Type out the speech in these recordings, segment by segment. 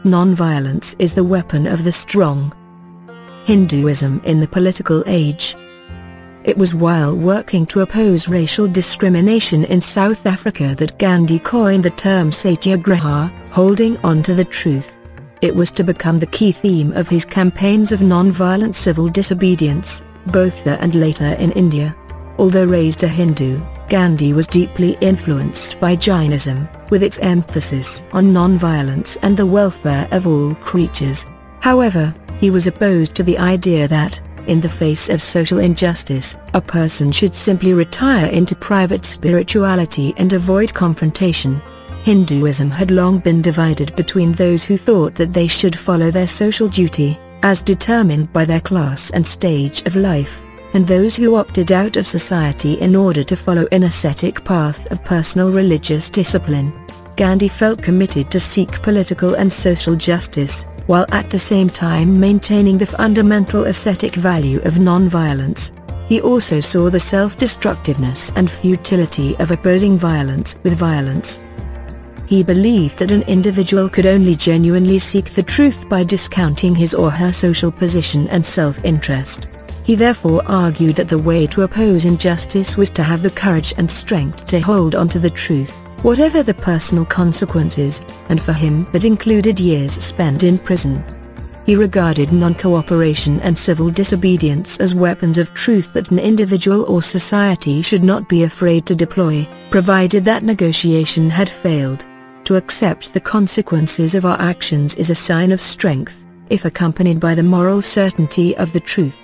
Nonviolence is the weapon of the strong. Hinduism in the political age. It was while working to oppose racial discrimination in South Africa that Gandhi coined the term satyagraha, holding on to the truth. It was to become the key theme of his campaigns of non-violent civil disobedience, both there and later in India. Although raised a Hindu, Gandhi was deeply influenced by Jainism, with its emphasis on non-violence and the welfare of all creatures. However, he was opposed to the idea that, in the face of social injustice, a person should simply retire into private spirituality and avoid confrontation. Hinduism had long been divided between those who thought that they should follow their social duty, as determined by their class and stage of life, and those who opted out of society in order to follow an ascetic path of personal religious discipline. Gandhi felt committed to seek political and social justice, while at the same time maintaining the fundamental ascetic value of non-violence. He also saw the self-destructiveness and futility of opposing violence with violence. He believed that an individual could only genuinely seek the truth by discounting his or her social position and self-interest. He therefore argued that the way to oppose injustice was to have the courage and strength to hold on to the truth, whatever the personal consequences, and for him that included years spent in prison. He regarded non-cooperation and civil disobedience as weapons of truth that an individual or society should not be afraid to deploy, provided that negotiation had failed. To accept the consequences of our actions is a sign of strength, if accompanied by the moral certainty of the truth.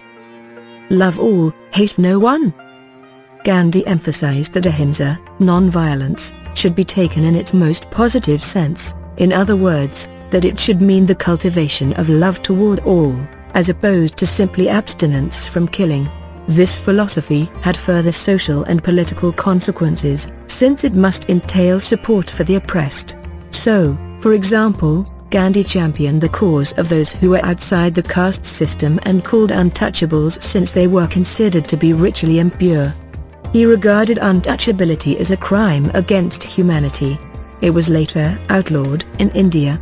Love all, hate no one. Gandhi emphasized that ahimsa, non-violence, should be taken in its most positive sense, in other words, that it should mean the cultivation of love toward all, as opposed to simply abstinence from killing. This philosophy had further social and political consequences, since it must entail support for the oppressed. So, for example, Gandhi championed the cause of those who were outside the caste system and called untouchables since they were considered to be ritually impure. He regarded untouchability as a crime against humanity. It was later outlawed in India.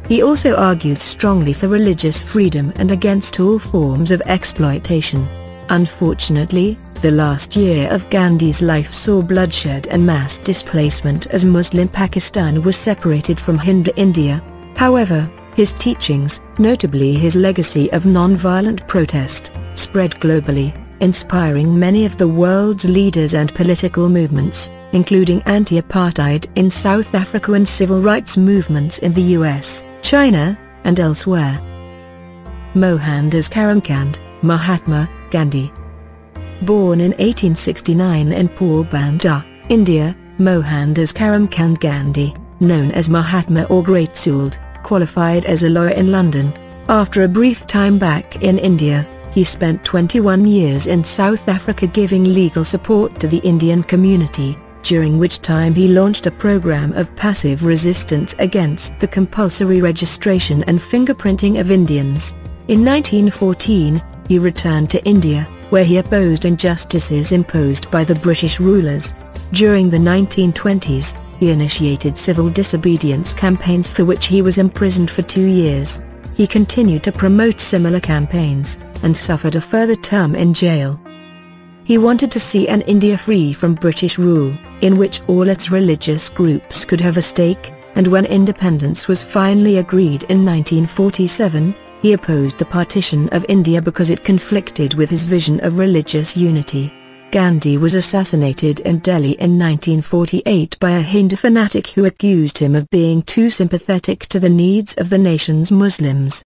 He also argued strongly for religious freedom and against all forms of exploitation. Unfortunately, the last year of Gandhi's life saw bloodshed and mass displacement as Muslim Pakistan was separated from Hindu India. However, his teachings, notably his legacy of non-violent protest, spread globally, inspiring many of the world's leaders and political movements, including anti-apartheid in South Africa and civil rights movements in the US, China, and elsewhere. Mohandas Karamchand, Mahatma Gandhi. Born in 1869 in Porbandar, India, Mohandas Karamchand Gandhi, known as Mahatma or Great Sould, qualified as a lawyer in London. After a brief time back in India, he spent 21 years in South Africa giving legal support to the Indian community, during which time he launched a program of passive resistance against the compulsory registration and fingerprinting of Indians. In 1914, he returned to India, where he opposed injustices imposed by the British rulers. During the 1920s, he initiated civil disobedience campaigns for which he was imprisoned for 2 years. He continued to promote similar campaigns, and suffered a further term in jail. He wanted to see an India free from British rule, in which all its religious groups could have a stake, and when independence was finally agreed in 1947, he opposed the partition of India because it conflicted with his vision of religious unity. Gandhi was assassinated in Delhi in 1948 by a Hindu fanatic who accused him of being too sympathetic to the needs of the nation's Muslims.